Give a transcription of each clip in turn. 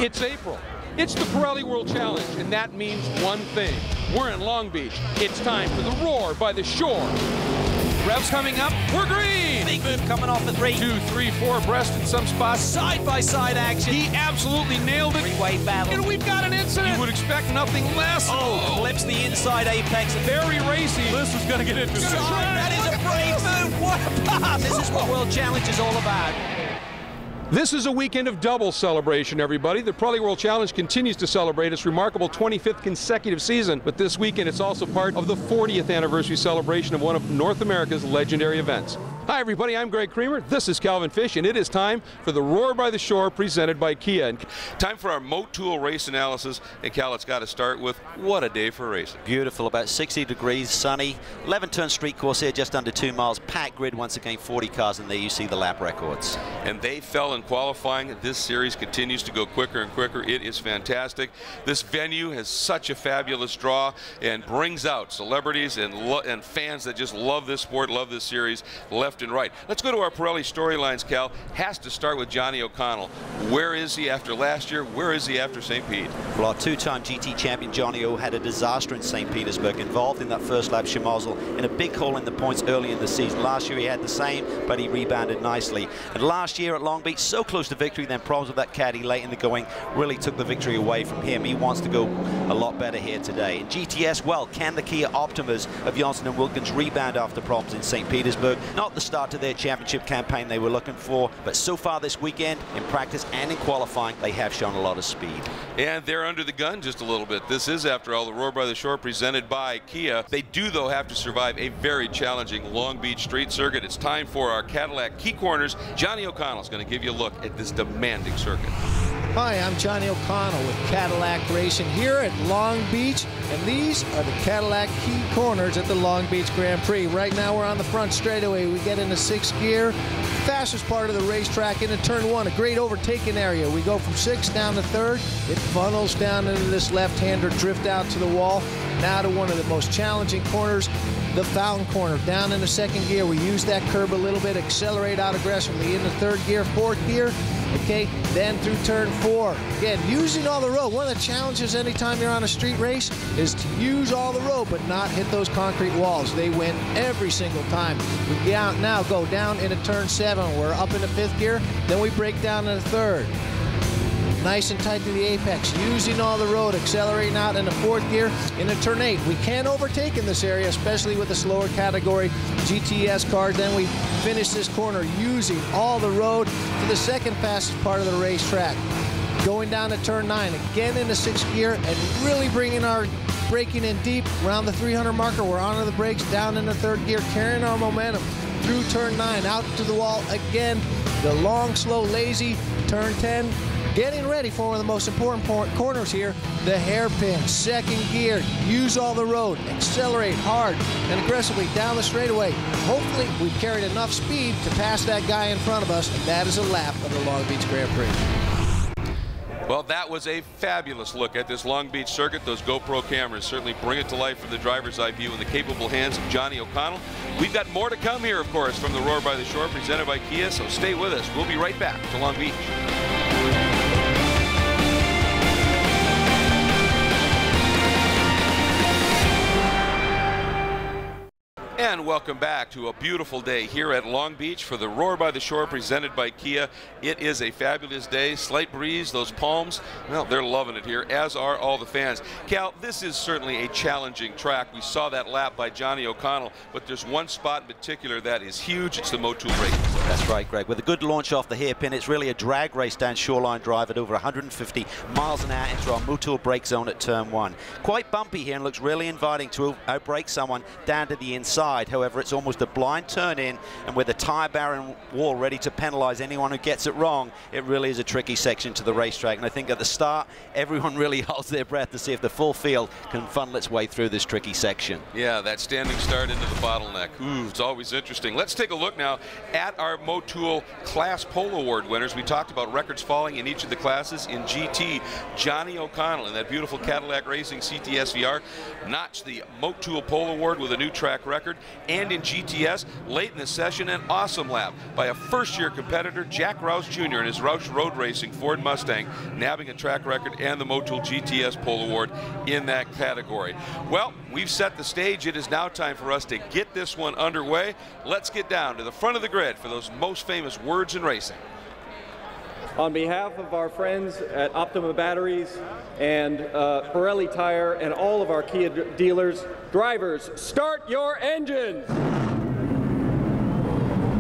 It's April. It's the Pirelli World Challenge, and that means one thing. We're in Long Beach. It's time for the Roar by the Shore. Revs coming up. We're green. Big move coming off the 3. 2, 3, 4 abreast in some spots. Side-by-side action. He absolutely nailed it. Three-way battle. And we've got an incident. You would expect nothing less. Oh, flips the inside apex. Very racy. This is going to get interesting. That is a brave move. What a pass. This is what World Challenge is all about. This is a weekend of double celebration, everybody. The Pirelli World Challenge continues to celebrate its remarkable 25th consecutive season, but this weekend it's also part of the 40th anniversary celebration of one of North America's legendary events. Hi everybody, I'm Greg Creamer, this is Calvin Fish, and it is time for the Roar by the Shore presented by Kia. Time for our Motul race analysis, and Cal, it's got to start with what a day for racing. Beautiful, about 60 degrees, sunny, 11-turn street course here, just under 2 miles, packed grid once again, 40 cars, and there you see the lap records. And they fell in qualifying. This series continues to go quicker and quicker. It is fantastic. This venue has such a fabulous draw and brings out celebrities and fans that just love this sport, love this series, left and right. Let's go to our Pirelli storylines, Cal. Has to start with Johnny O'Connell. Where is he after last year? Where is he after St. Pete? Well, our two-time GT champion Johnny O had a disaster in St. Petersburg, involved in that first lap Schmozzle in a big hole in the points early in the season. Last year he had the same, but he rebounded nicely. And last year at Long Beach, so close to victory, then problems with that caddy late in the going really took the victory away from him. He wants to go a lot better here today. In GTS, well, can the Kia Optimas of Johnson and Wilkins rebound after problems in St. Petersburg? Not the start to their championship campaign they were looking for, but so far this weekend, in practice and in qualifying, they have shown a lot of speed. And they're under the gun just a little bit. This is, after all, the Roar by the Shore presented by Kia. They do, though, have to survive a very challenging Long Beach street circuit. It's time for our Cadillac Key Corners. Johnny O'Connell is going to give you a look at this demanding circuit. Hi, I'm Johnny O'Connell with Cadillac Racing here at Long Beach, and these are the Cadillac Key Corners at the Long Beach Grand Prix. Right now we're on the front straightaway. We get into 6th gear, fastest part of the racetrack into turn 1, a great overtaking area. We go from 6th down to 3rd. It funnels down into this left-hander, drift out to the wall. Now to one of the most challenging corners, the fountain corner. Down in the 2nd gear, we use that curb a little bit, accelerate out aggressively into 3rd gear, 4th gear. Okay, then through turn 4. Again, using all the road. One of the challenges anytime you're on a street race is to use all the road, but not hit those concrete walls. They win every single time. We now go down into turn 7. We're up into 5th gear, then we break down into 3rd. Nice and tight to the apex, using all the road, accelerating out into 4th gear, into turn 8. We can overtake in this area, especially with the slower category GTS cars. Then we finish this corner using all the road to the 2nd fastest part of the racetrack. Going down to turn 9, again into 6th gear, and really braking in deep around the 300 marker. We're onto the brakes, down into 3rd gear, carrying our momentum through turn 9, out to the wall again. The long, slow, lazy turn 10. Getting ready for one of the most important corners here, the hairpin, 2nd gear. Use all the road, accelerate hard and aggressively down the straightaway. Hopefully we've carried enough speed to pass that guy in front of us, and that is a lap of the Long Beach Grand Prix. Well, that was a fabulous look at this Long Beach circuit. Those GoPro cameras certainly bring it to life from the driver's eye view in the capable hands of Johnny O'Connell. We've got more to come here, of course, from the Roar by the Shore presented by Kia, so stay with us. We'll be right back to Long Beach. And welcome back to a beautiful day here at Long Beach for the Roar by the Shore presented by Kia. It is a fabulous day. Slight breeze, those palms, well, they're loving it here, as are all the fans. Cal, this is certainly a challenging track. We saw that lap by Johnny O'Connell, but there's one spot in particular that is huge. It's the Motul break. That's right, Greg. With a good launch off the hairpin, it's really a drag race down Shoreline Drive at over 150 miles an hour into our Motul break zone at turn 1. Quite bumpy here and looks really inviting to outbrake someone down to the inside. However, it's almost a blind turn in, and with a tire barrier wall ready to penalize anyone who gets it wrong, it really is a tricky section to the racetrack. And I think at the start, everyone really holds their breath to see if the full field can funnel its way through this tricky section. Yeah, that standing start into the bottleneck. Ooh, it's always interesting. Let's take a look now at our our Motul Class Pole Award winners. We talked about records falling in each of the classes. In GT, Johnny O'Connell in that beautiful Cadillac Racing CTSVR notched the Motul Pole Award with a new track record. And in GTS, late in the session, an awesome lap by a first-year competitor, Jack Roush Jr. in his Roush Road Racing Ford Mustang, nabbing a track record and the Motul GTS Pole Award in that category. Well, we've set the stage. It is now time for us to get this one underway. Let's get down to the front of the grid for those most famous words in racing. On behalf of our friends at Optima Batteries and Pirelli Tire and all of our Kia dealers, drivers, start your engines!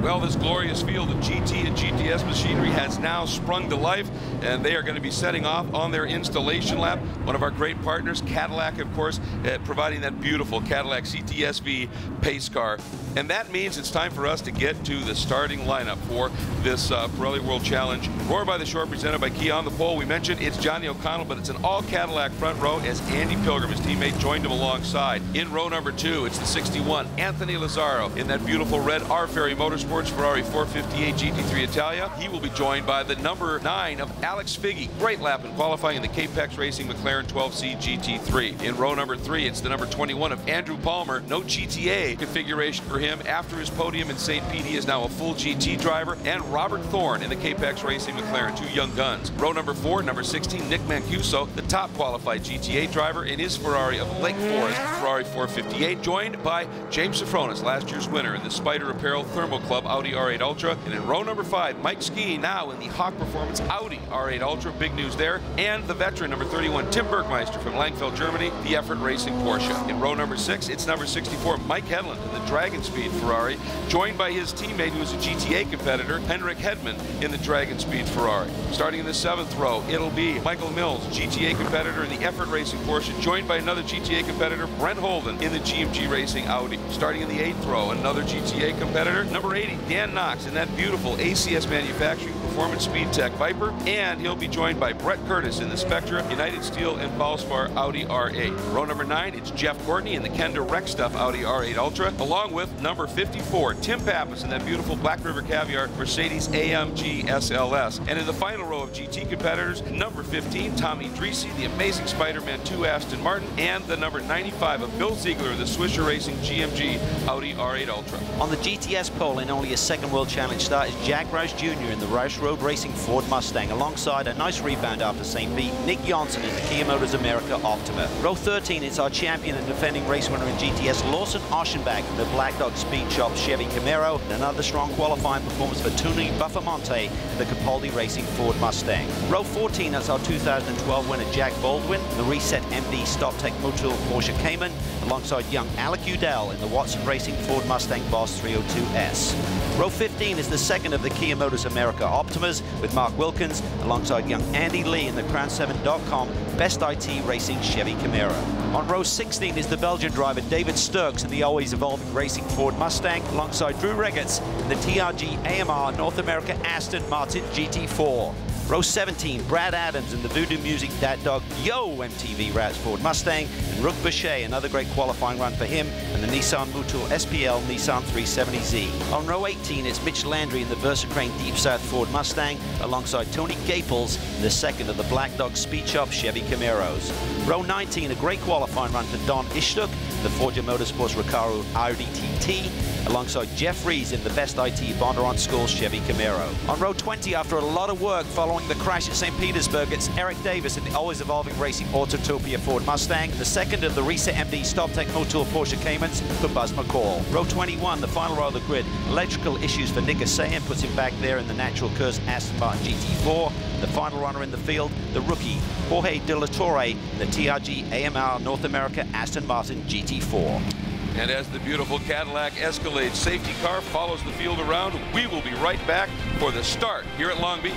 Well, this glorious field of GT and GTS machinery has now sprung to life, and they are going to be setting off on their installation lap. One of our great partners, Cadillac, of course, providing that beautiful Cadillac CTSV pace car. And that means it's time for us to get to the starting lineup for this Pirelli World Challenge. Roar by the Shore, presented by Kia. On the pole, we mentioned it's Johnny O'Connell, but it's an all-Cadillac front row as Andy Pilgrim, his teammate, joined him alongside. In row number 2, it's the 61, Anthony Lazzaro, in that beautiful red R-Ferry Motorsports Ferrari 458 GT3 Italia. He will be joined by the number 9 of Alex Figge. Great lap in qualifying in the Capex Racing McLaren 12C GT3. In row number 3, it's the number 21 of Andrew Palmer. No GTA configuration for him. After his podium in St. Pete, he is now a full GT driver. And Robert Thorne in the Capex Racing McLaren, 2 young guns. Row number 4, number 16, Nick Mancuso, the top qualified GTA driver in his Ferrari of Lake Forest Ferrari 458, joined by James Safronis, last year's winner in the Spider Apparel Thermal Club Audi R8 Ultra. And in row number 5, Mike Skeen, now in the Hawk Performance Audi R8 Ultra. Big news there. And the veteran, number 31, Tim Bergmeister from Langfeld, Germany, the Effort Racing Porsche. In row number 6, it's number 64, Mike Hedlund in the Dragon Speed Ferrari, joined by his teammate, who is a GTA competitor, Henrik Hedman, in the Dragon Speed Ferrari. Starting in the 7th row, it'll be Michael Mills, GTA competitor in the Effort Racing Porsche, joined by another GTA competitor, Brent Holden, in the GMG Racing Audi. Starting in the 8th row, another GTA competitor, number 80, Dan Knox, in that beautiful ACS Manufacturing Performance Speed Tech Viper, and he'll be joined by Brett Curtis in the Spectra, United Steel and Valspar Audi R8. Row number 9, it's Jeff Courtney in the Kenda Rec Stuff Audi R8 Ultra, along with number 54, Tim Pappas in that beautiful Black River Caviar Mercedes AMG SLS. And in the final row of GT competitors, number 15, Tommy Dreesy, the amazing Spider-Man 2 Aston Martin, and the number 95 of Bill Ziegler, the Swisher Racing GMG Audi R8 Ultra. On the GTS pole, in only a second World Challenge start, is Jack Roush Jr. in the Roush Road Racing Ford Mustang, alongside a nice rebound after St. Pete, Nick Johnson in the Kia Motors America Optima. Row 13, it's our champion and defending race winner in GTS, Lawson Oschenbach in the Black Dog Speed Shop Chevy Camaro, and another strong qualifying performance for Tony Buffamonte in the Capaldi Racing Ford Mustang. Row 14, that's our 2012 winner Jack Baldwin, the Reset MD StopTech Motul Porsche Cayman, alongside young Alec Udell in the Watson Racing Ford Mustang Boss 302S. Row 15 is the second of the Kia Motors America Optimas, with Mark Wilkins alongside young Andy Lee in the Crown7.com Best IT Racing Chevy Camaro. On row 16 is the Belgian driver David Sturks in the always evolving Racing Ford Mustang, alongside Drew Regetz in the TRG AMR North America Aston Martin GT4. Row 17, Brad Adams in the Voodoo Music Dad Dog Yo MTV Rats Ford Mustang, and Rook Boucher, another great qualifying run for him, and the Nissan Motul SPL Nissan 370Z. On row 18, it's Mitch Landry in the Versacrane Deep South Ford Mustang, alongside Tony Gaples in the second of the Black Dog Speed Shop Chevy Camaros. Row 19, a great qualifying run for Don Ishtuk, the Forger Motorsports Recaro Audi TT, alongside Jeff Rees in the Best IT Bondurant Schools Chevy Camaro. On row 20, after a lot of work following the crash at St. Petersburg, it's Eric Davis in the always evolving Racing Autotopia Ford Mustang, the second of the Reset MD StopTech Motul Porsche Caymans for Buzz McCall. Row 21, the final row of the grid, electrical issues for Nick Asayan puts him back there in the Natural Curse Aston Martin GT4. The final runner in the field, the rookie Jorge De La Torre in the TRG AMR North America Aston Martin GT4. And as the beautiful Cadillac Escalade safety car follows the field around, we will be right back for the start here at Long Beach.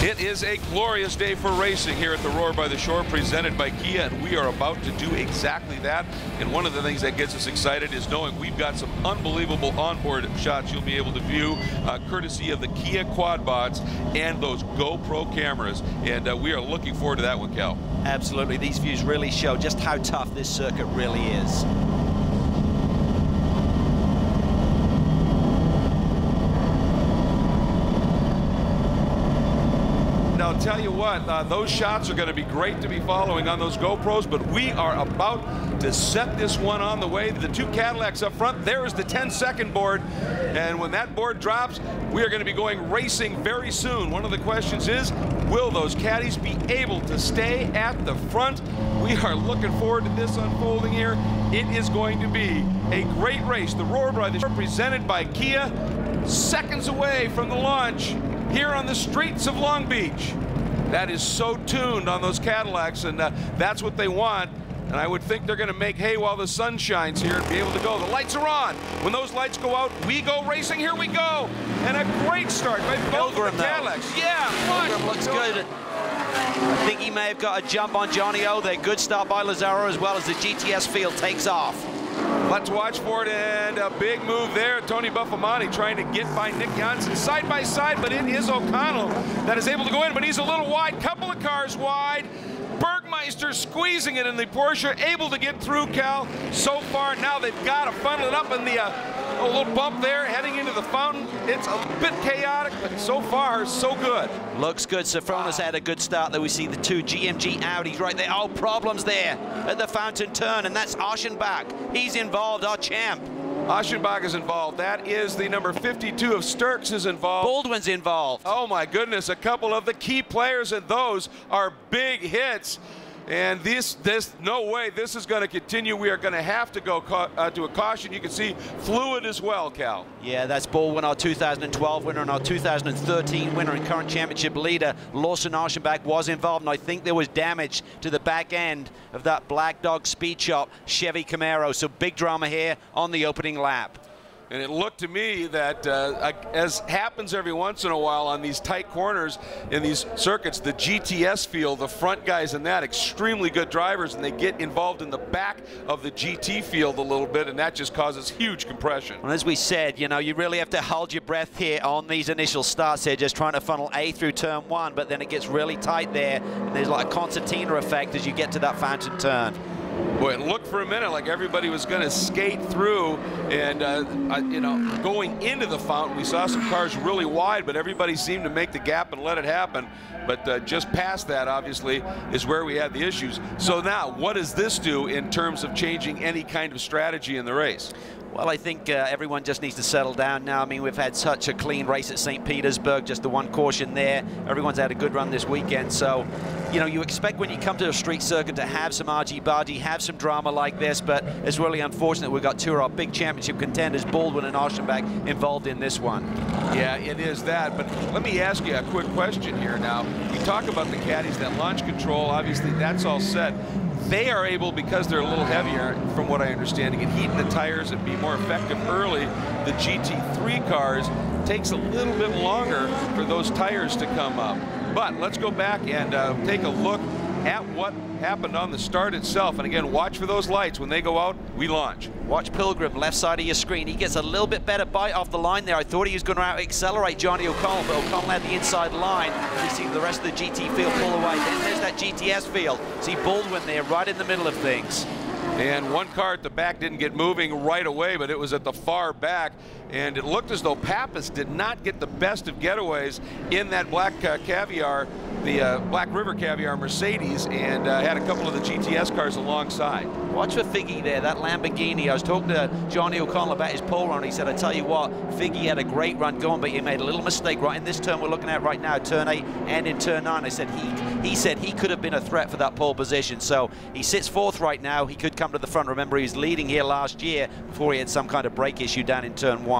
It is is a glorious day for racing here at the Roar by the Shore, presented by Kia, and we are about to do exactly that. And one of the things that gets us excited is knowing we've got some unbelievable onboard shots you'll be able to view, courtesy of the Kia Quadbots and those GoPro cameras. And we are looking forward to that one, Cal. Absolutely. These views really show just how tough this circuit really is. I'll tell you what, those shots are going to be great to be following on those GoPros, but we are about to set this one on the way. The two Cadillacs up front, there is the 10-second board, and when that board drops, we are going to be going racing very soon. One of the questions is, will those caddies be able to stay at the front? We are looking forward to this unfolding here. It is going to be a great race. The Roar by the Shore, presented by Kia, seconds away from the launch here on the streets of Long Beach. That is so tuned on those Cadillacs, and that's what they want. And I would think they're going to make hay while the sun shines here and be able to go. The lights are on. When those lights go out, we go racing. Here we go. And a great start by both of the Cadillacs. Yeah, Pilgrim looks good. I think he may have got a jump on Johnny O there. Good start by Lazaro as well as the GTS field takes off. Let's watch for it, and a big move there. Tony Buffamani trying to get by Nick Janssen side by side, but it is O'Connell that is able to go in, but he's a little wide, couple of cars wide. Bergmeister squeezing it in the Porsche, able to get through, Cal. So far now they've got to funnel it up in the a little bump there heading into the fountain. It's a bit chaotic, but so far so good. Looks good. Sofrona's had a good start there. We see the two GMG Audis right there. Oh, problems there at the fountain turn, and that's Aschenbach. He's involved, our champ. Aschenbach is involved. That is the number 52 of Sturks is involved. Baldwin's involved. Oh my goodness, a couple of the key players, and those are big hits. And this no way this is going to continue. We are going to have to go to a caution. You can see fluid as well, Cal. Yeah, that's Baldwin, our 2012 winner, and our 2013 winner and current championship leader. Lawson Aschenbach was involved, and I think there was damage to the back end of that Black Dog Speed Shop Chevy Camaro. So big drama here on the opening lap. And it looked to me that, as happens every once in a while on these tight corners in these circuits, the GTS field, the front guys in that, extremely good drivers, and they get involved in the back of the GT field a little bit, and that just causes huge compression. And as we said, you know, you really have to hold your breath here on these initial starts here, just trying to funnel A through turn one, but then it gets really tight there, and there's like a concertina effect as you get to that fountain turn. Boy, it looked for a minute like everybody was going to skate through, and you know, going into the fountain, we saw some cars really wide, but everybody seemed to make the gap and let it happen. But just past that, obviously, is where we had the issues. So now, what does this do in terms of changing any kind of strategy in the race? Well, I think everyone just needs to settle down now. I mean, we've had such a clean race at St. Petersburg, just the one caution there. Everyone's had a good run this weekend. So, you know, you expect when you come to a street circuit to have some argy-bargy, have some drama like this, but it's really unfortunate we've got two of our big championship contenders, Baldwin and Aschenbach, involved in this one. Yeah, it is that, but let me ask you a quick question here now. You talk about the caddies, that launch control, obviously that's all set. They are able, because they're a little heavier, from what I understand, to get heat in the tires and be more effective early. The GT3 cars takes a little bit longer for those tires to come up. But let's go back and take a look at what happened on the start itself. And again, watch for those lights. When they go out, we launch. Watch Pilgrim, left side of your screen. He gets a little bit better bite off the line there. I thought he was going to out-accelerate Johnny O'Connell, but O'Connell had the inside line. You see the rest of the GT field pull away. Then there's that GTS field. See Baldwin there right in the middle of things. And one car at the back didn't get moving right away, but it was at the far back. And it looked as though Pappas did not get the best of getaways in that Black Caviar, the Black River Caviar Mercedes, and had a couple of the GTS cars alongside. Watch for Figgy there, that Lamborghini. I was talking to Johnny O'Connell about his pole run. He said, I tell you what, Figgy had a great run going, but he made a little mistake right in this turn we're looking at right now, turn 8 and in turn 9. I said he said he could have been a threat for that pole position. So he sits fourth right now. He could come to the front. Remember, he was leading here last year before he had some kind of brake issue down in turn 1.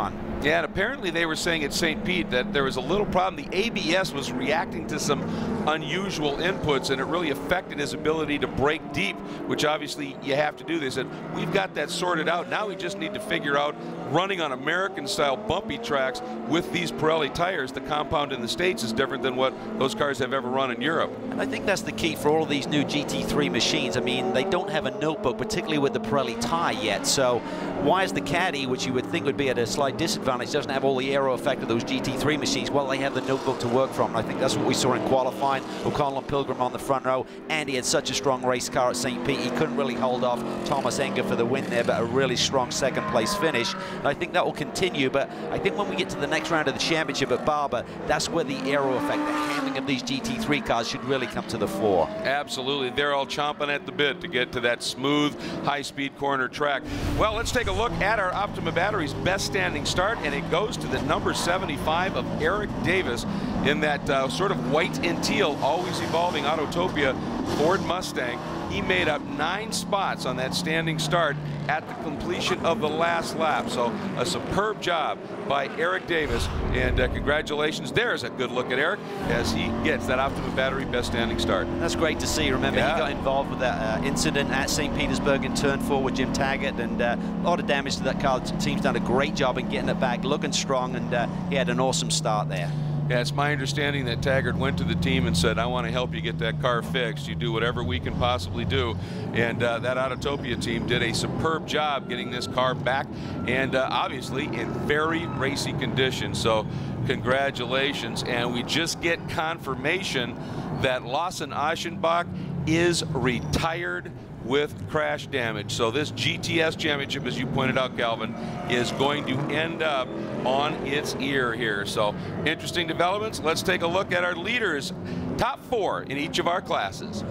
Yeah, and apparently they were saying at St. Pete that there was a little problem. The ABS was reacting to some unusual inputs, and it really affected his ability to brake deep, which obviously you have to do. They said, we've got that sorted out. Now we just need to figure out running on American-style bumpy tracks with these Pirelli tires. The compound in the States is different than what those cars have ever run in Europe. And I think that's the key for all of these new GT3 machines. I mean, they don't have a notebook, particularly with the Pirelli tire yet. So why is the Caddy, which you would think would be at a slight disadvantage, doesn't have all the aero effect of those GT3 machines? Well, they have the notebook to work from. And I think that's what we saw in qualifying. O'Connell and Pilgrim on the front row. Andy had such a strong race car at St. Pete. He couldn't really hold off Thomas Enger for the win there, but a really strong second place finish. And I think that will continue, but I think when we get to the next round of the championship at Barber, that's where the aero effect, the handling of these GT3 cars should really come to the fore. Absolutely. They're all chomping at the bit to get to that smooth, high-speed corner track. Well, let's take a look at our Optima Batteries best standing start, and it goes to the number 75 of Eric Davis in that sort of white and teal, always evolving Autotopia Ford Mustang. He made up 9 spots on that standing start at the completion of the last lap. So a superb job by Eric Davis, and congratulations. There's a good look at Eric as he gets that Optima Battery best standing start. That's great to see. Remember, he got involved with that incident at St. Petersburg in turn 4 with Jim Taggart, and a lot of damage to that car. The team's done a great job in getting it back, looking strong, and he had an awesome start there. Yeah, it's my understanding that Taggart went to the team and said, I want to help you get that car fixed. You do whatever we can possibly do. And that Autotopia team did a superb job getting this car back, and obviously in very racy conditions. So congratulations. And we just get confirmation that Lawson Aschenbach is retired with crash damage. So this GTS championship, as you pointed out, Calvin, is going to end up on its ear here. So interesting developments. Let's take a look at our leaders, top 4 in each of our classes.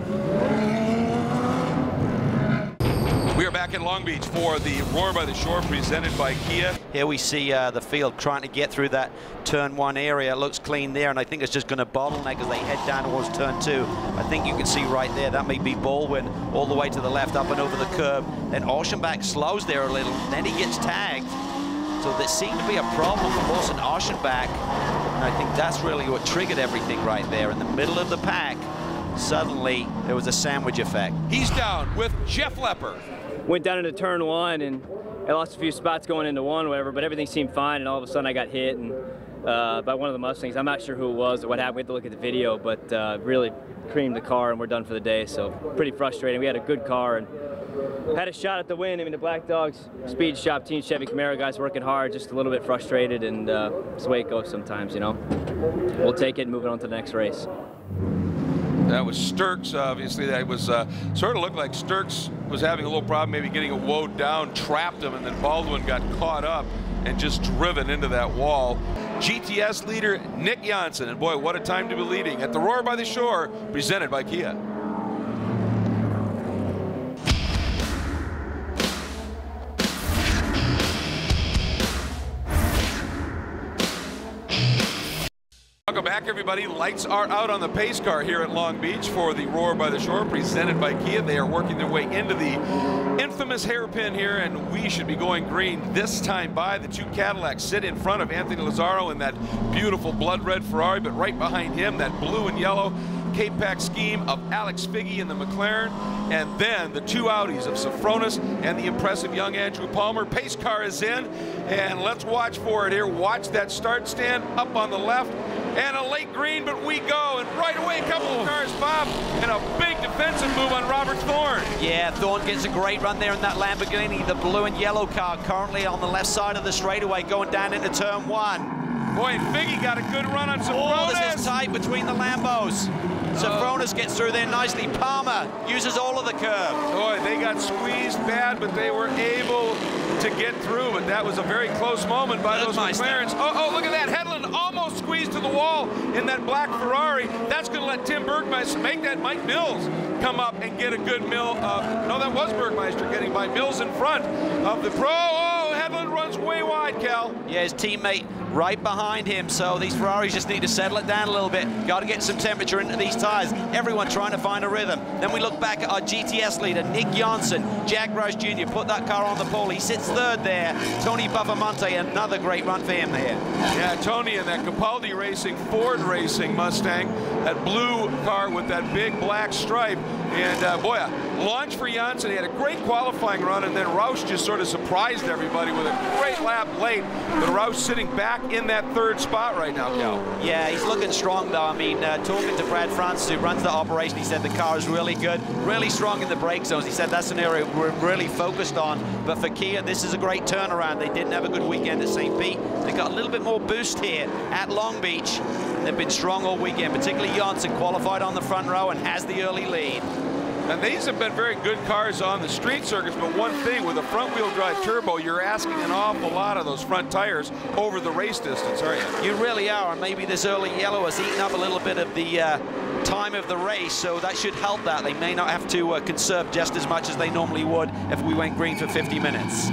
We are back in Long Beach for the Roar by the Shore presented by Kia. Here we see the field trying to get through that turn 1 area. It looks clean there, and I think it's just going to bottleneck as they head down towards turn 2. I think you can see right there, that may be Baldwin all the way to the left, up and over the curb. Then Aschenbach slows there a little, then he gets tagged. So there seemed to be a problem for Lawson Aschenbach, and I think that's really what triggered everything right there. In the middle of the pack, suddenly there was a sandwich effect. He's down with Jeff Lepper. Went down into turn 1 and I lost a few spots going into 1, whatever, but everything seemed fine, and all of a sudden I got hit and by one of the Mustangs. I'm not sure who it was or what happened. We had to look at the video, but really creamed the car and we're done for the day, so pretty frustrating. We had a good car and had a shot at the win. I mean, the Black Dogs Speed Shop, Team Chevy Camaro guys working hard, just a little bit frustrated, and it's the way it goes sometimes, you know. We'll take it and move it on to the next race. That was Sturks, obviously. That was sort of looked like Sturks was having a little problem, maybe getting a woed down, trapped him, and then Baldwin got caught up and just driven into that wall. GTS leader Nick Janssen, and boy, what a time to be leading at the Roar by the Shore, presented by Kia. Welcome back, everybody. Lights are out on the pace car here at Long Beach for the Roar by the Shore, presented by Kia. They are working their way into the infamous hairpin here, and we should be going green this time by. The 2 Cadillacs sit in front of Anthony Lazzaro in that beautiful blood red Ferrari, but right behind him, that blue and yellow K-Pack scheme of Alex Figge in the McLaren, and then the 2 Audis of Sofronis and the impressive young Andrew Palmer. Pace car is in, and let's watch for it here. Watch that start stand up on the left, and a late green, but we go, and right away a couple of cars pop, and a big defensive move on Robert Thorne. Yeah, Thorne gets a great run there in that Lamborghini, the blue and yellow car, currently on the left side of the straightaway, going down into turn 1. Boy, Figge got a good run on Sofronis. Oh, this is tight between the Lambos. Sofronis gets through there nicely. Palmer uses all of the curb. Boy, they got squeezed bad, but they were able to get through. But that was a very close moment by those McLarens. Oh, look at that. Hedlund almost squeezed to the wall in that black Ferrari. That's going to let Tim Bergmeister make that Mike Mills come up and get a good no, that was Bergmeister getting by Mills in front of the pro. Oh, Hedlund runs way wide, Cal. Yeah, his teammate right behind him, so these Ferraris just need to settle it down a little bit. Got to get some temperature into these tires. Everyone trying to find a rhythm. Then we look back at our GTS leader, Nick Johnson. Jack Roush Jr. put that car on the pole. He sits third there. Tony Buffamonte, another great run for him there. Yeah, Tony in that Capaldi Racing, Ford Racing Mustang, that blue car with that big black stripe. And boy, a launch for Janssen. He had a great qualifying run, and then Roush just sort of surprised everybody with a great lap late. But Roush sitting back in that third spot right now, Cal. Yeah, he's looking strong, though. I mean, talking to Brad Francis, who runs the operation, he said the car is really good, really strong in the brake zones. He said that's an area we're really focused on. But for Kia, this is a great turnaround. They didn't have a good weekend at St. Pete. They got a little bit more boost here at Long Beach. They've been strong all weekend, particularly Janssen, qualified on the front row and has the early lead. And these have been very good cars on the street circuits, but one thing, with a front-wheel drive turbo, you're asking an awful lot of those front tires over the race distance, aren't you? You really are, and maybe this early yellow has eaten up a little bit of the time of the race, so that should help that. They may not have to conserve just as much as they normally would if we went green for 50 minutes.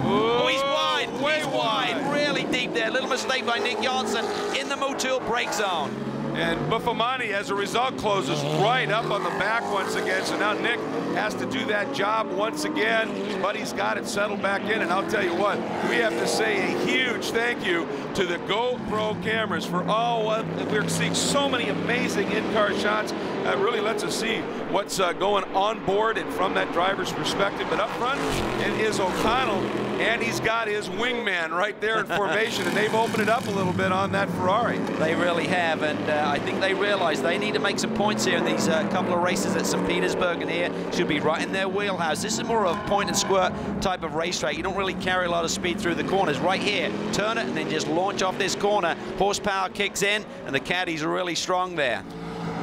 Oh, he's wide, way he's wide, really deep there. Little mistake by Nick Johnson in the Motul brake zone. And Buffamani, as a result, closes right up on the back once again. So now Nick has to do that job once again, but he's got it settled back in. And I'll tell you what, we have to say a huge thank you to the GoPro cameras for all. We're seeing so many amazing in-car shots. It really lets us see what's going on board and from that driver's perspective. But up front, it is O'Connell, and he's got his wingman right there in formation, and they've opened it up a little bit on that Ferrari. They really have, and I think they realize they need to make some points here in these couple of races at St. Petersburg, and here should be right in their wheelhouse. This is more of a point and squirt type of racetrack. You don't really carry a lot of speed through the corners. Right here, turn it and then just launch off this corner. Horsepower kicks in, and the caddies are really strong there.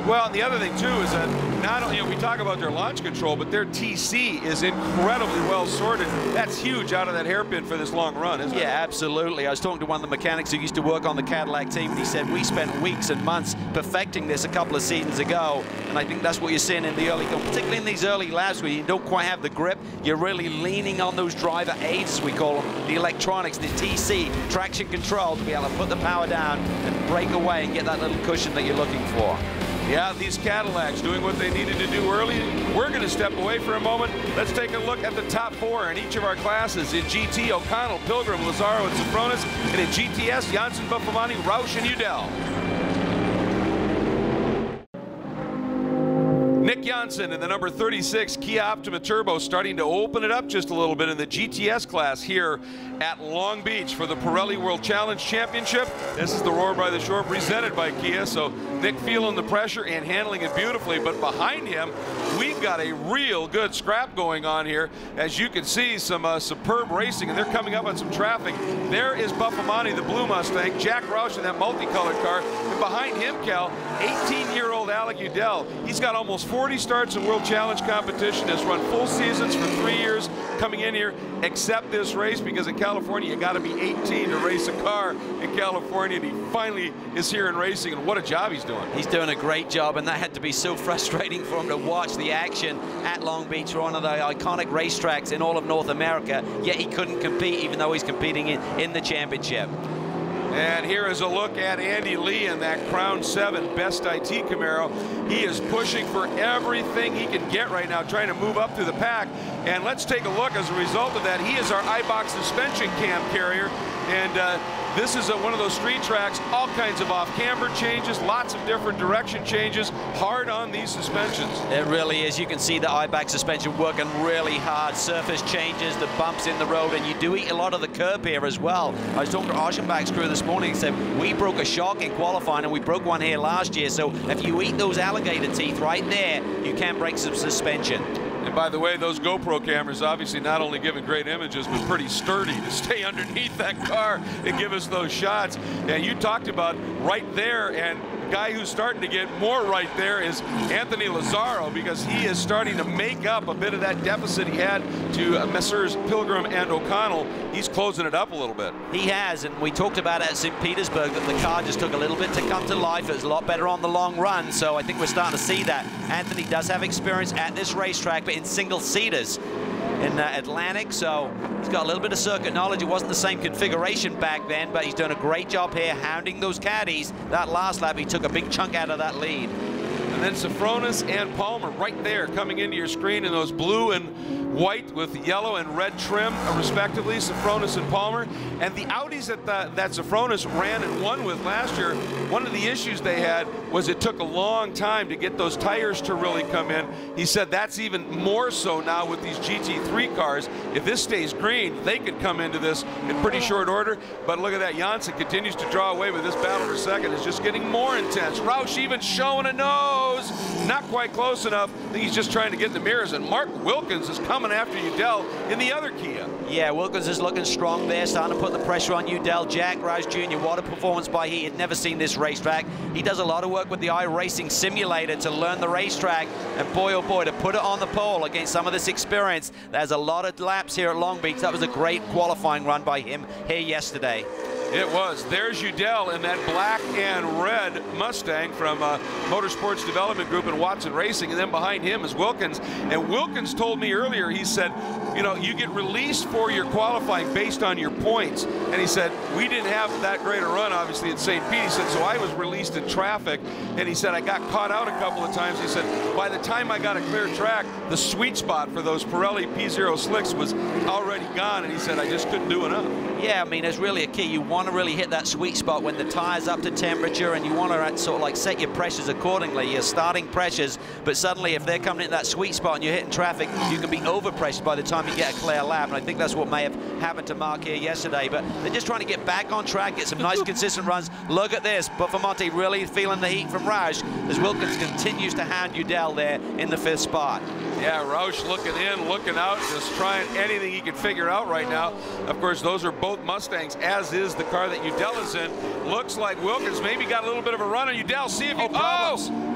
Well, and the other thing, too, is that not only, we talk about their launch control, but their TC is incredibly well sorted. That's huge out of that hairpin for this long run, isn't it? Yeah, absolutely. I was talking to one of the mechanics who used to work on the Cadillac team, and he said we spent weeks and months perfecting this a couple of seasons ago, and I think that's what you're seeing in the early, particularly in these early laps where you don't quite have the grip. You're really leaning on those driver aids, as we call them, the electronics, the TC, traction control, to be able to put the power down and break away and get that little cushion that you're looking for. Yeah, these Cadillacs doing what they needed to do early. We're going to step away for a moment. Let's take a look at the top four in each of our classes. In GT, O'Connell, Pilgrim, Lazaro, and Sofronis. And in GTS, Janssen, Buffamani, Roush, and Udell. Nick Janssen in the number 36 Kia Optima Turbo starting to open it up just a little bit in the GTS class here at Long Beach for the Pirelli World Challenge Championship. This is the Roar by the Shore presented by Kia. So Nick feeling the pressure and handling it beautifully, but behind him we've got a real good scrap going on here. As you can see, some superb racing, and they're coming up on some traffic. There is Buffamani, the blue Mustang, Jack Roush in that multicolored car, and behind him, Cal, 18-year-old Alec Udell. He's got almost 40 starts in World Challenge competition, has run full seasons for 3 years coming in here, except this race, because in California you got to be 18 to race a car in California, and he finally is here in racing, and what a job he's doing. He's doing a great job, and that had to be so frustrating for him to watch the action at Long Beach, one of the iconic racetracks in all of North America, yet he couldn't compete even though he's competing in the championship. And here is a look at Andy Lee in that Crown 7 Best IT Camaro. He is pushing for everything he can get right now, trying to move up through the pack. And let's take a look as a result of that. He is our iBox suspension cam carrier. And this is one of those street tracks, all kinds of off-camber changes, lots of different direction changes, hard on these suspensions. It really is. You can see the iBox suspension working really hard. Surface changes, the bumps in the road, and you do eat a lot of the curb here as well. I was talking to Aschenbach's crew this morning and said, we broke a shock in qualifying, and we broke one here last year, so if you eat those alligator teeth right there, you can break some suspension. And by the way, those GoPro cameras obviously not only giving great images, but pretty sturdy to stay underneath that car and give us those shots. And you talked about right there, and the guy who's starting to get more right there is Anthony Lazaro, because he is starting to make up a bit of that deficit he had to Messrs. Pilgrim and O'Connell. He's closing it up a little bit. He has, and we talked about at St. Petersburg that the car just took a little bit to come to life. It was a lot better on the long run, so I think we're starting to see that. Anthony does have experience at this racetrack, but in single-seaters. in Atlantic, so he's got a little bit of circuit knowledge. It wasn't the same configuration back then, but he's done a great job here hounding those caddies. That last lap, he took a big chunk out of that lead. And then Sofronis and Palmer right there coming into your screen in those blue and white with yellow and red trim, respectively, Sofronis and Palmer. And the Audis that Sofronis ran and won with last year, one of the issues they had was it took a long time to get those tires to really come in. He said that's even more so now with these GT3 cars. If this stays green, they could come into this in pretty short order. But look at that, Janssen continues to draw away, but this battle for second is just getting more intense. Roush even showing a nose. Not quite close enough. I think he's just trying to get in the mirrors. And Mark Wilkins is coming after Udell in the other Kia. Yeah, Wilkins is looking strong there, starting to put the pressure on Udell. Jack Roush Jr., what a performance by he. Had never seen this racetrack. He does a lot of work with the iRacing simulator to learn the racetrack. And boy, oh boy, to put it on the pole against some of this experience. There's a lot of laps here at Long Beach. That was a great qualifying run by him here yesterday. It was. There's Udell in that black and red Mustang from Motorsports Development Group and Watson Racing, and then behind him is Wilkins. And Wilkins told me earlier, he said, you know, you get released for your qualifying based on your points. And he said, we didn't have that great a run, obviously, at St. Pete. He said, so I was released in traffic. And he said, I got caught out a couple of times. He said, by the time I got a clear track, the sweet spot for those Pirelli P0 slicks was already gone. And he said, I just couldn't do enough. Yeah, I mean, it's really a key. You want to really hit that sweet spot when the tire's up to temperature, and you want to sort of like set your pressures accordingly, your starting pressures. But suddenly, if they're coming into that sweet spot and you're hitting traffic, you can be overpressured by the time you get a clear lap. And I think that's what may have happened to Mark here yesterday. But they're just trying to get back on track, get some nice consistent runs. Look at this. Buffamonte really feeling the heat from Roush as Wilkins continues to hound Udell there in the 5th spot. Yeah, Roush looking in, looking out, just trying anything he can figure out right now. Of course, those are both Mustangs, as is the car that Udell is in. Looks like Wilkins maybe got a little bit of a run on Udell. See if he...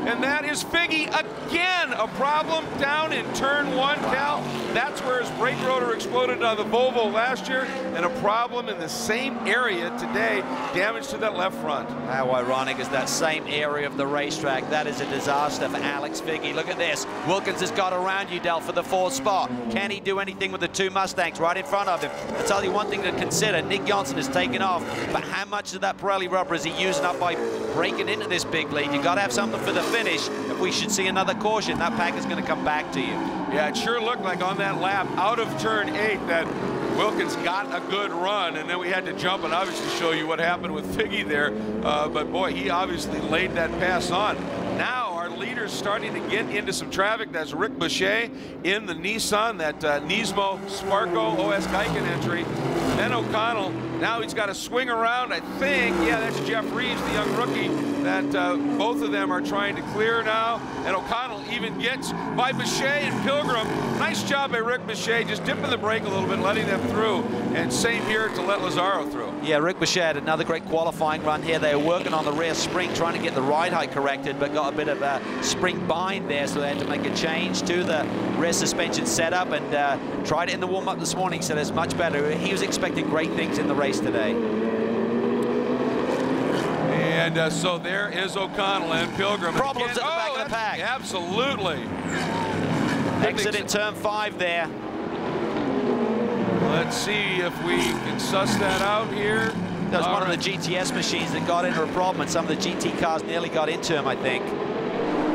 And that is Figgy again. A problem down in turn 1, Cal. That's where his brake rotor exploded on the Volvo last year, and a problem in the same area today. Damage to that left front. How ironic is that same area of the racetrack? That is a disaster for Alex Figgy. Look at this. Wilkins has got around Udell for the 4th spot. Can he do anything with the 2 Mustangs right in front of him? I'll tell you one thing to consider. Nick Johnson has taken off, but how much of that Pirelli rubber is he using up by breaking into this big lead? You've got to have something for the finish. If we should see another caution, that pack is going to come back to you. Yeah, it sure looked like on that lap out of turn 8 that Wilkins got a good run, and then we had to jump and obviously show you what happened with Figgy there. But boy, he obviously laid that pass on. Now our leader's starting to get into some traffic. That's Rick Boucher in the Nissan, that Nismo Sparco OS Geiken entry. Then O'Connell, now he's got to swing around, I think. Yeah, that's Jeff Reeves, the young rookie, that both of them are trying to clear now. And O'Connell even gets by Boucher and Pilgrim. Nice job by Rick Boucher, just dipping the brake a little bit, letting them through. And same here to let Lazzaro through. Yeah, Rick Boucher had another great qualifying run here. They were working on the rear spring, trying to get the ride height corrected, but got a bit of a spring bind there, so they had to make a change to the rear suspension setup, and tried it in the warm-up this morning, said it's much better. He was expecting great things in the race today. And so there is O'Connell and Pilgrim. Problems at the back of the pack. Absolutely. Exit in turn 5 there. Let's see if we can suss that out here. That was one of the GTS machines that got into a problem, and some of the GT cars nearly got into him, I think.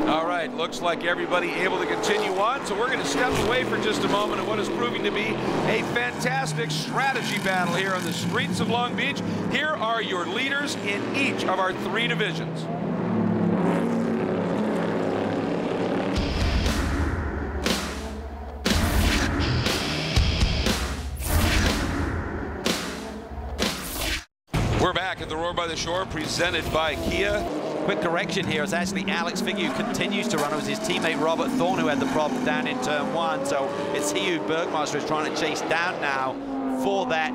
All right, looks like everybody able to continue on, so we're going to step away for just a moment in what is proving to be a fantastic strategy battle here on the streets of Long Beach. Here are your leaders in each of our 3 divisions. We're back at the Roar by the Shore, presented by Kia. Quick correction here, it's actually Alex Figgy who continues to run. It was his teammate Robert Thorne who had the problem down in turn 1, so it's he who Bergmaster is trying to chase down now for that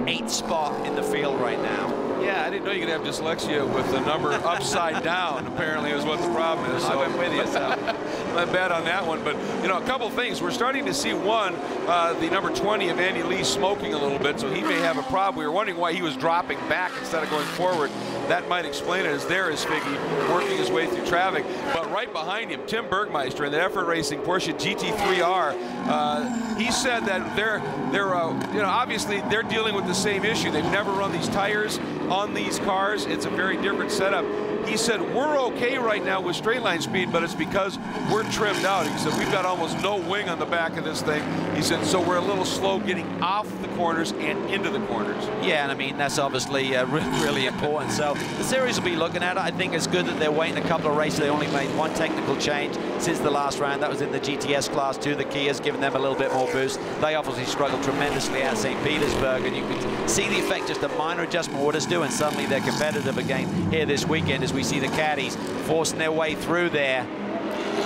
8th spot in the field right now. Yeah, I didn't know you could have dyslexia with the number upside down, apparently, is what the problem is. So. I went with you, so. My bad on that one. But, you know, a couple things. We're starting to see the number 20 of Andy Lee smoking a little bit, so he may have a problem. We were wondering why he was dropping back instead of going forward. That might explain it, as there is Figgy working his way through traffic. But right behind him, Tim Bergmeister in the Effort Racing Porsche GT3R. He said that they're you know, obviously they're dealing with the same issue. They've never run these tires on these cars. It's a very different setup. He said, we're okay right now with straight line speed, but it's because we're trimmed out. He said, we've got almost no wing on the back of this thing. He said, so we're a little slow getting off the corners and into the corners. Yeah, and I mean, that's obviously really important. So the series will be looking at it. I think it's good that they're waiting a couple of races. They only made one technical change since the last round. That was in the GTS Class 2. The Kia's given them a little bit more boost. They obviously struggled tremendously at St. Petersburg, and you can see the effect, just a minor adjustment what it's doing. Suddenly they're competitive again here this weekend as we see the caddies forcing their way through there.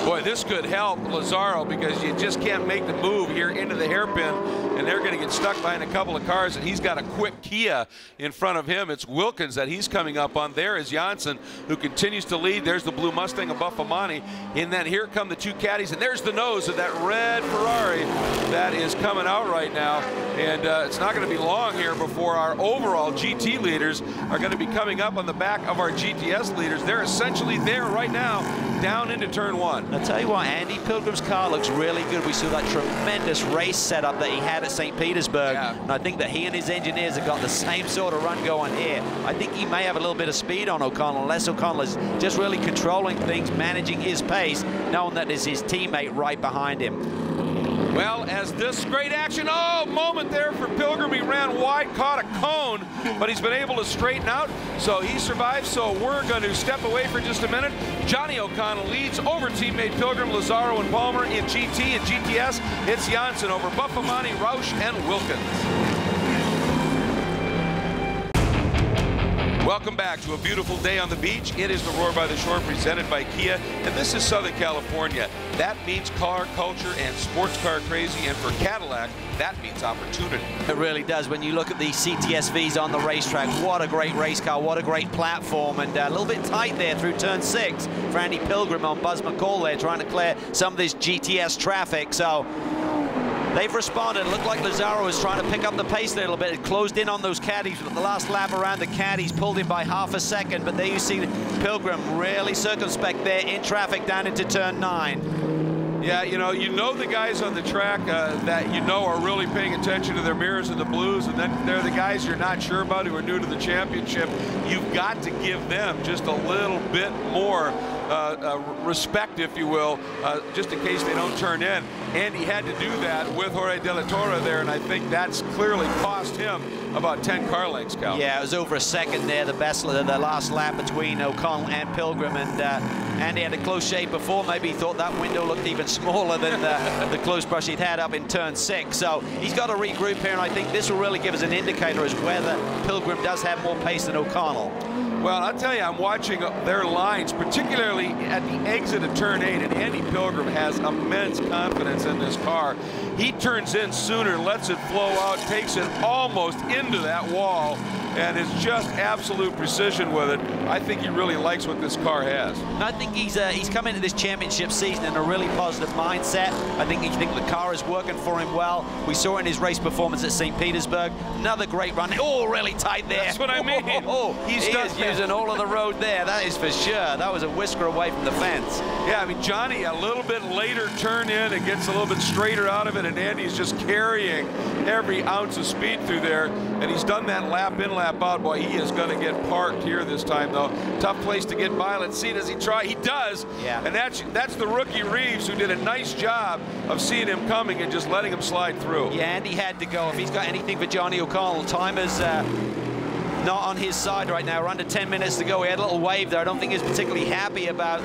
Boy, this could help Lazaro, because you just can't make the move here into the hairpin, and they're going to get stuck behind a couple of cars, and he's got a quick Kia in front of him. It's Wilkins that he's coming up on. There is Janssen, who continues to lead. There's the blue Mustang of Buffamani, and then here come the two caddies, and there's the nose of that red Ferrari that is coming out right now. And it's not going to be long here before our overall GT leaders are going to be coming up on the back of our GTS leaders. They're essentially there right now, down into turn one. I'll tell you what, Andy Pilgrim's car looks really good. We saw that tremendous race setup that he had at St. Petersburg. Yeah. And I think that he and his engineers have got the same sort of run going here. I think he may have a little bit of speed on O'Connell, unless O'Connell is just really controlling things, managing his pace, knowing that is his teammate right behind him. Well, as this great action, moment there for Pilgrim. He ran wide, caught a cone, but he's been able to straighten out, so he survived. So we're going to step away for just a minute. Johnny O'Connell leads over teammate Pilgrim, Lazaro, and Palmer. In GT and GTS, it's Janssen over Buffamani, Roush, and Wilkins. Welcome back to a beautiful day on the beach. It is the Roar by the Shore, presented by Kia, and this is Southern California. That means car culture and sports car crazy, and for Cadillac, that means opportunity. It really does. When you look at these CTSVs on the racetrack, what a great race car, what a great platform, and a little bit tight there through turn 6 for Andy Pilgrim on Buzz McCall there, trying to clear some of this GTS traffic. So they've responded. It looked like Lazaro was trying to pick up the pace a little bit. It closed in on those caddies. The last lap around the caddies pulled him by half a second, but there you see Pilgrim really circumspect there in traffic down into turn 9. Yeah, you know the guys on the track that you know are really paying attention to their mirrors and the blues, and then they're the guys you're not sure about who are new to the championship. You've got to give them just a little bit more respect, if you will, just in case they don't turn in. And he had to do that with Jorge De La Torre there, and I think that's clearly cost him about 10 car lengths, Cal. Yeah, it was over a second there, the last lap between O'Connell and Pilgrim, and Andy had a close shave before. Maybe he thought that window looked even smaller than the close brush he'd had up in turn 6. So he's got to regroup here, and I think this will really give us an indicator as whether Pilgrim does have more pace than O'Connell. Well, I'll tell you, I'm watching their lines, particularly at the exit of turn 8, and Andy Pilgrim has immense confidence in this car. He turns in sooner, lets it flow out, takes it almost into that wall, and is just absolute precision with it. I think he really likes what this car has. I think he's come into this championship season in a really positive mindset. I think the car is working for him well. We saw in his race performance at St. Petersburg. Another great run. Oh, really tight there. That's what I mean. He's using all of the road there. That is for sure. That was a whisker away from the fence. Yeah, I mean, Johnny a little bit later turn in and gets a little bit straighter out of it, and Andy's just carrying every ounce of speed through there, and he's done that lap in, lap out. Boy, he is going to get parked here this time, though. Tough place to get by. Let's see, does he try? He does. Yeah. And that's the rookie Reeves, who did a nice job of seeing him coming and just letting him slide through. Yeah, Andy had to go. If he's got anything for Johnny O'Connell, time is not on his side right now. We're under 10 minutes to go. He had a little wave there. I don't think he's particularly happy about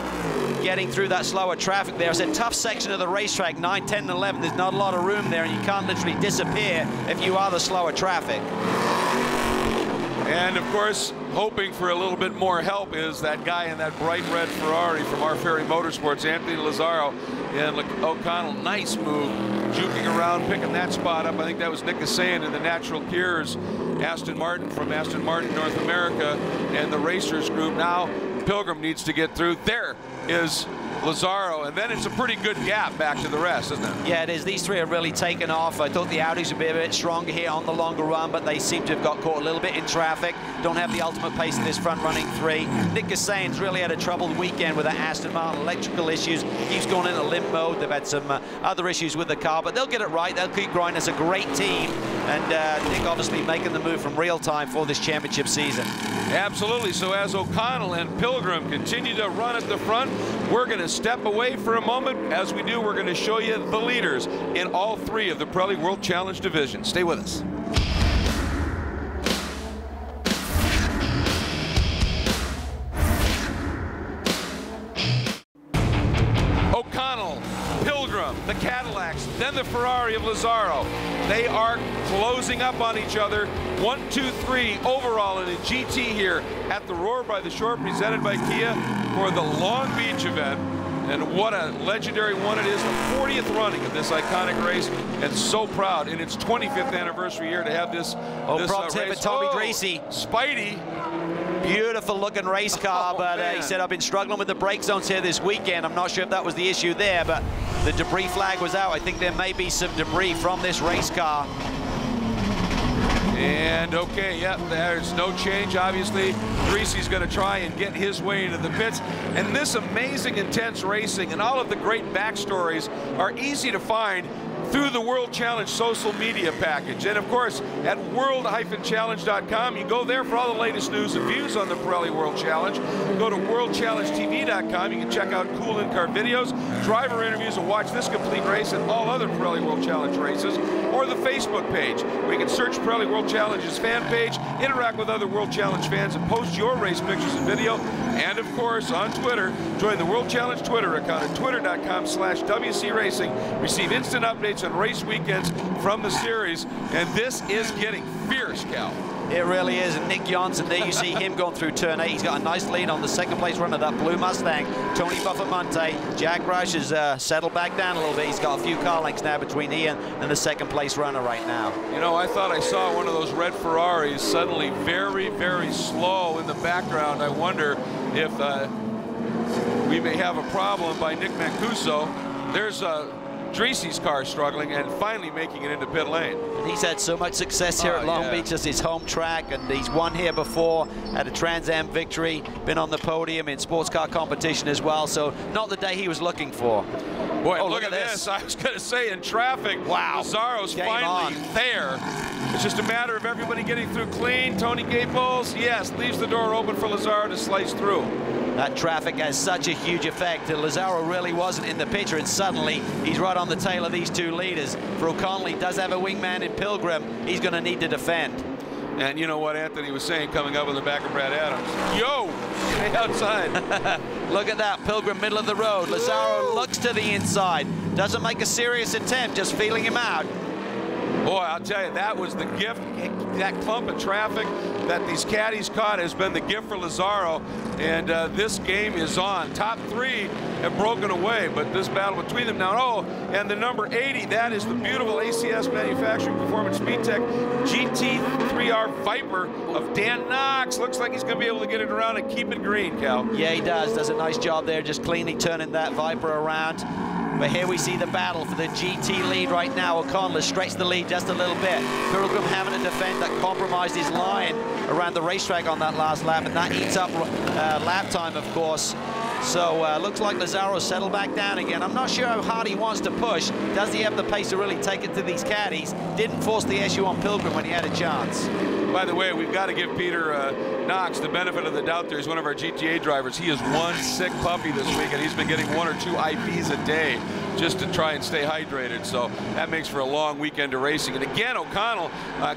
getting through that slower traffic there. It's a tough section of the racetrack, 9, 10, and 11. There's not a lot of room there, and you can't literally disappear if you are the slower traffic. And, of course, hoping for a little bit more help is that guy in that bright red Ferrari from our Ferry Motorsports, Anthony Lazaro. And O'Connell, nice move. juking around, picking that spot up. I think that was Nick Kasayan in the Natural Gears, Aston Martin from Aston Martin North America, and the Racers group. Now Pilgrim needs to get through. There is Lazzaro, and then it's a pretty good gap back to the rest, isn't it? Yeah, it is. These three have really taken off. I thought the Audis would be a bit stronger here on the longer run, but they seem to have got caught a little bit in traffic. Don't have the ultimate pace in this front-running three. Nick Kasayan's really had a troubled weekend with that Aston Martin, electrical issues. Keeps going into limp mode. They've had some other issues with the car, but they'll get it right. They'll keep growing. It's a great team, and Nick obviously making the move from real time for this championship season. Absolutely. So as O'Connell and Pilgrim continue to run at the front, we're going to step away for a moment. As we do, we're going to show you the leaders in all three of the Pirelli World Challenge divisions. Stay with us. O'Connell, Pilgrim, the Cadillacs, then the Ferrari of Lazzaro. They are closing up on each other. 1, 2, 3 overall in a GT here at the Roar by the Shore, presented by Kia for the Long Beach event. And what a legendary one it is, the 40th running of this iconic race, and so proud in its 25th anniversary year to have this. Prop tip at Tommy Greasy. Spidey. Beautiful looking race car, but he said, I've been struggling with the brake zones here this weekend. I'm not sure if that was the issue there, but the debris flag was out. I think there may be some debris from this race car. And okay, yep, there's no change. Obviously, Greasy's going to try and get his way into the pits. And this amazing, intense racing and all of the great backstories are easy to find through the World Challenge social media package. And of course, at world-challenge.com, you go there for all the latest news and views on the Pirelli World Challenge. Go to worldchallengetv.com. You can check out cool in-car videos, driver interviews, and watch this complete race and all other Pirelli World Challenge races. Or the Facebook page, where you can search Pirelli World Challenge's fan page, interact with other World Challenge fans, and post your race pictures and video. And of course, on Twitter, join the World Challenge Twitter account at twitter.com/WC Racing. Receive instant updates on race weekends from the series, and this is getting fierce, Cal. It really is, and Nick Johnson, there you see him going through turn 8. He's got a nice lead on the second place runner, that blue Mustang, Tony Buffamonte. Jack Roush has settled back down a little bit. He's got a few car lengths now between he and the second place runner right now. You know, I thought I saw one of those red Ferraris suddenly very, very slow in the background. I wonder if we may have a problem by Nick Mancuso. There's Dreesy's car struggling and finally making it into pit lane. He's had so much success here at Long Beach as his home track, and he's won here before, had a Trans Am victory, been on the podium in sports car competition as well, so not the day he was looking for. Boy, look at this. I was going to say, in traffic, wow, Lazzaro's finally there. It's just a matter of everybody getting through clean. Tony Gables, yes, leaves the door open for Lazzaro to slice through. That traffic has such a huge effect. Lazzaro really wasn't in the picture, and suddenly he's right on the tail of these two leaders. For O'Connell, he does have a wingman in Pilgrim. He's going to need to defend. And you know what Anthony was saying coming up on the back of Brad Adams? Yo, stay outside. Look at that, Pilgrim middle of the road. Lazzaro looks to the inside. Doesn't make a serious attempt, just feeling him out. Boy, I'll tell you, that was the gift. That clump of traffic that these caddies caught has been the gift for Lazzaro, and this game is on. Top three have broken away, but this battle between them now. Oh, and the number 80, that is the beautiful ACS Manufacturing Performance Speed Tech GT3R Viper of Dan Knox. Looks like he's going to be able to get it around and keep it green, Cal. Yeah, he does. Does a nice job there, just cleanly turning that Viper around. But here we see the battle for the GT lead right now. O'Connell has stretched the lead just a little bit. Pilgrim having to defend that compromised his line around the racetrack on that last lap, and that eats up lap time, of course. So looks like Lazzaro settled back down again. I'm not sure how hard he wants to push. Does he have the pace to really take it to these caddies? Didn't force the issue on Pilgrim when he had a chance. By the way, we've got to give Peter Knox the benefit of the doubt there. He's one of our GTA drivers. He is one sick puppy this week, and he's been getting 1 or 2 IVs a day just to try and stay hydrated. So that makes for a long weekend of racing. And again, O'Connell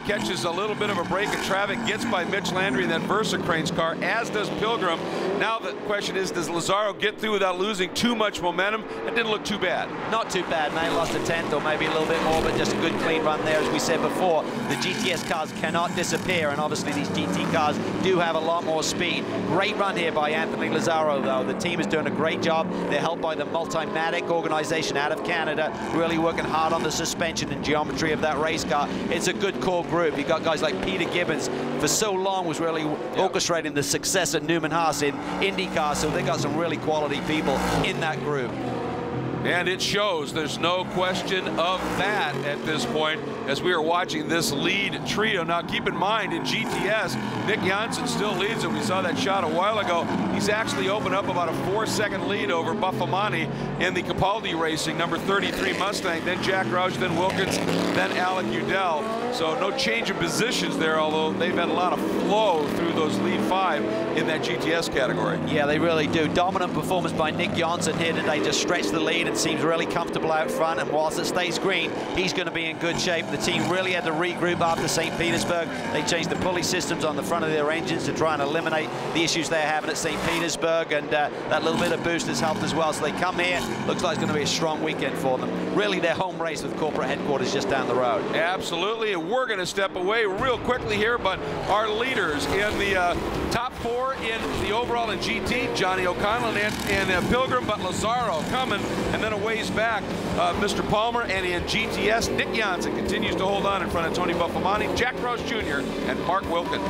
catches a little bit of a break in traffic, gets by Mitch Landry and then Versacrane's car, as does Pilgrim. Now the question is, does Lazzaro get through without losing too much momentum? It didn't look too bad. Not too bad. May lost a tenth or maybe a little bit more, but just a good clean run there. As we said before, the GTS cars cannot disappear, and obviously these GT cars do have a lot more speed. Great run here by Anthony Lazzaro, though. The team is doing a great job. They're helped by the Multimatic organization generation out of Canada, really working hard on the suspension and geometry of that race car. It's a good core group. You've got guys like Peter Gibbons, for so long was really orchestrating the success at Newman Haas in IndyCar, so they got some really quality people in that group. And it shows. There's no question of that at this point as we are watching this lead trio. Now keep in mind, in GTS, Nick Janssen still leads it. We saw that shot a while ago. He's actually opened up about a 4-second lead over Buffamani in the Capaldi Racing number 33 Mustang, then Jack Roush, then Wilkins, then Alec Udell. So no change in positions there, although they've had a lot of flow through those lead 5 in that GTS category. Yeah, they really do. Dominant performance by Nick Janssen here today, just stretched the lead and seems really comfortable out front, and whilst it stays green, he's going to be in good shape. The team really had to regroup after St. Petersburg. They changed the pulley systems on the front of their engines to try and eliminate the issues they're having at St. Petersburg, and that little bit of boost has helped as well. So they come here, looks like it's going to be a strong weekend for them. Really their home race with corporate headquarters just down the road. Absolutely, and we're going to step away real quickly here, but our leaders in the top 4 in the overall in GT, Johnny O'Connell and Pilgrim, but Lazzaro coming, and then a ways back, Mr. Palmer, and in GTS, Nick Janssen continues to hold on in front of Tony Buffamani, Jack Roush Jr., and Mark Wilkins.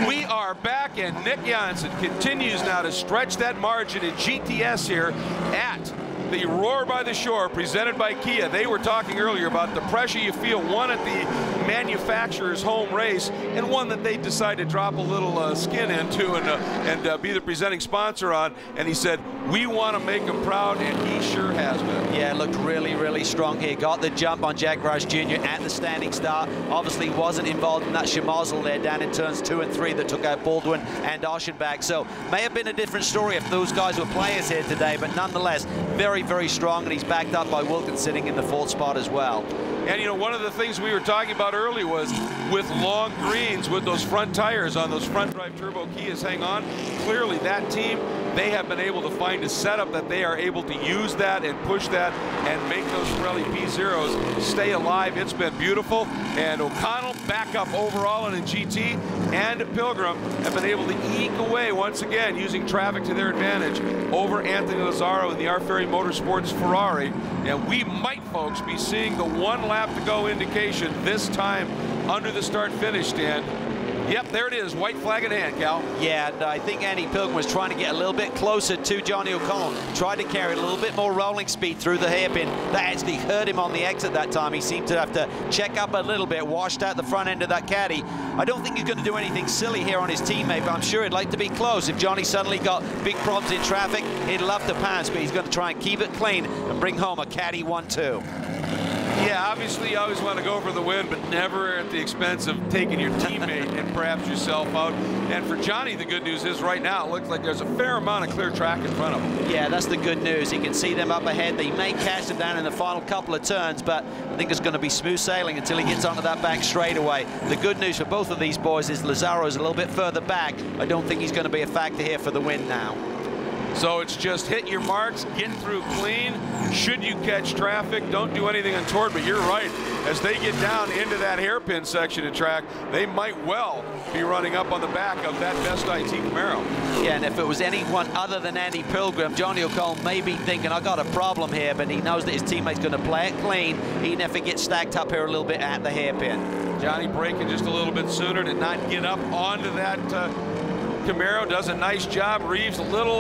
We are back, and Nick Janssen continues now to stretch that margin in GTS here at the Roar by the Shore, presented by Kia. They were talking earlier about the pressure you feel, one at the manufacturer's home race, and one that they decided to drop a little skin into and be the presenting sponsor on. And he said, we want to make him proud, and he sure has been. Yeah, looked really, really strong here. Got the jump on Jack Roush Jr. at the standing start. Obviously wasn't involved in that schmozzle there down in turns 2 and 3 that took out Baldwin and Oschenbach. So may have been a different story if those guys were players here today, but nonetheless, very, very strong, and he's backed up by Wilkins sitting in the 4th spot as well. And you know, one of the things we were talking about early was with long greens, with those front tires on those front drive turbo Kias hang on. Clearly that team, they have been able to find a setup that they are able to use that and push that and make those Pirelli P0s stay alive. It's been beautiful. And O'Connell back up overall in a GT, and Pilgrim have been able to eke away once again using traffic to their advantage over Anthony Lazzaro in the R Ferry Motorsports Ferrari. And we might, folks, be seeing the 1 lap to go indication this time under the start-finish stand. Yep, there it is, white flag in hand, Cal. Yeah, and I think Andy Pilgrim was trying to get a little bit closer to Johnny O'Connell, tried to carry a little bit more rolling speed through the hairpin. That actually hurt him on the exit that time. He seemed to have to check up a little bit, washed out the front end of that caddy. I don't think he's going to do anything silly here on his teammate, but I'm sure he'd like to be close. If Johnny suddenly got big problems in traffic, he'd love to pass, but he's going to try and keep it clean and bring home a caddy 1-2. Yeah, obviously you always want to go for the win, but never at the expense of taking your teammate and perhaps yourself out. And for Johnny, the good news is right now it looks like there's a fair amount of clear track in front of him. Yeah, that's the good news. He can see them up ahead. They may catch them down in the final couple of turns, but I think it's going to be smooth sailing until he gets onto that back straightaway. The good news for both of these boys is Lazzaro's a little bit further back. I don't think he's going to be a factor here for the win now. So it's just hit your marks, get through clean. Should you catch traffic, don't do anything untoward. But you're right, as they get down into that hairpin section of track, they might well be running up on the back of that Best IT Camaro. Yeah, and if it was anyone other than Andy Pilgrim, Johnny O'Connell may be thinking, I got a problem here, but he knows that his teammate's going to play it clean, even if it gets stacked up here a little bit at the hairpin. Johnny braking just a little bit sooner to not get up onto that Camaro. Does a nice job. Reeves a little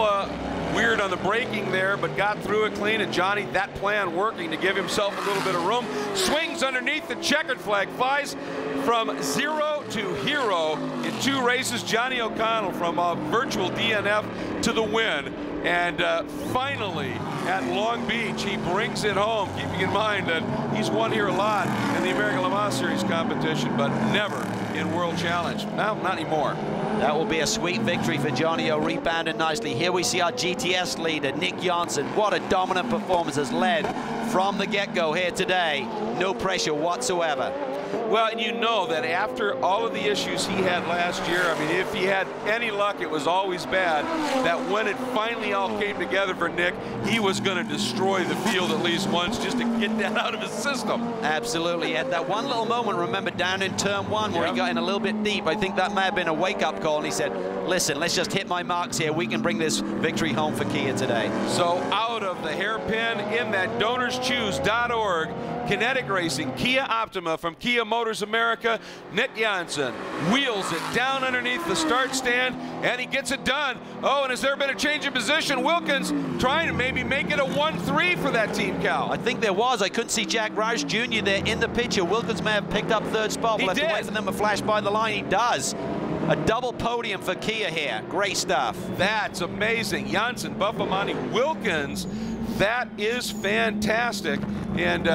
weird on the braking there, but got through it clean. And Johnny, that plan working to give himself a little bit of room. Swings underneath, the checkered flag flies from 0 to hero in 2 races. Johnny O'Connell from a virtual DNF to the win. And finally, at Long Beach, he brings it home, keeping in mind that he's won here a lot in the American Le Mans Series competition, but never in World Challenge. No, not anymore. That will be a sweet victory for Johnny O, rebounded nicely. Here we see our GTS leader, Nick Janssen. What a dominant performance, has led from the get-go here today. No pressure whatsoever. Well, and you know that after all of the issues he had last year, I mean, if he had any luck, it was always bad, that when it finally all came together for Nick, he was going to destroy the field at least once just to get that out of his system. Absolutely. At that one little moment, remember, down in turn one where he got in a little bit deep, I think that may have been a wake-up call, and he said, listen, let's just hit my marks here. We can bring this victory home for Kia today. So out of the hairpin in that donorschoose.org, Kinetic Racing, Kia Optima from Kia Motors America, Nick Janssen wheels it down underneath the start stand, and he gets it done. Oh, and has there been a change in position? Wilkins trying to maybe make it a 1-3 for that team, Cal. I think there was. I couldn't see Jack Roush Jr. there in the picture. Wilkins may have picked up third spot. We'll have to wait for them to flash by the line. He does. A double podium for Kia here. Great stuff. That's amazing. Janssen, Buffamani, Wilkins. That is fantastic. And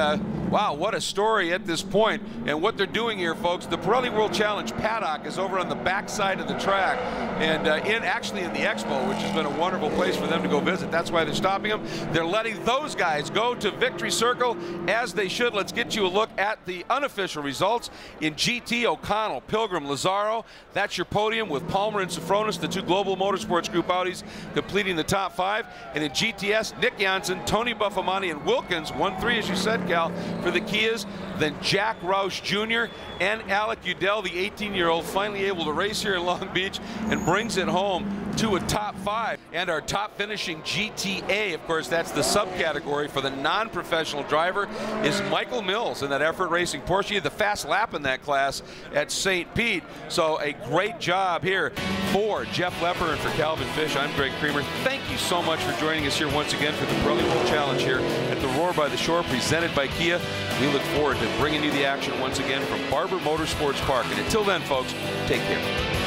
wow, what a story at this point. And what they're doing here, folks, the Pirelli World Challenge paddock is over on the back side of the track, and actually in the expo, which has been a wonderful place for them to go visit. That's why they're stopping them. They're letting those guys go to Victory Circle, as they should. Let's get you a look at the unofficial results. In GT, O'Connell, Pilgrim, Lazzaro. That's your podium with Palmer and Sofronis, the two Global Motorsports Group Audis, completing the top 5. And in GTS, Nick Janssen, Tony Buffamani, and Wilkins, 1-3, as you said, Cal, for the Kias. Then Jack Roush Jr. and Alec Udell, the 18-year-old, finally able to race here in Long Beach and brings it home to a top 5. And our top finishing GTA, of course, that's the subcategory for the non-professional driver, is Michael Mills in that Effort Racing Porsche. He had the fast lap in that class at St. Pete. So a great job here for Jeff Lepper and for Calvin Fish. I'm Greg Creamer. Thank you so much for joining us here once again for the Pirelli World Challenge here at the Roar by the Shore, presented by Kia. We look forward to bringing you the action once again from Barber Motorsports Park. And until then, folks, take care.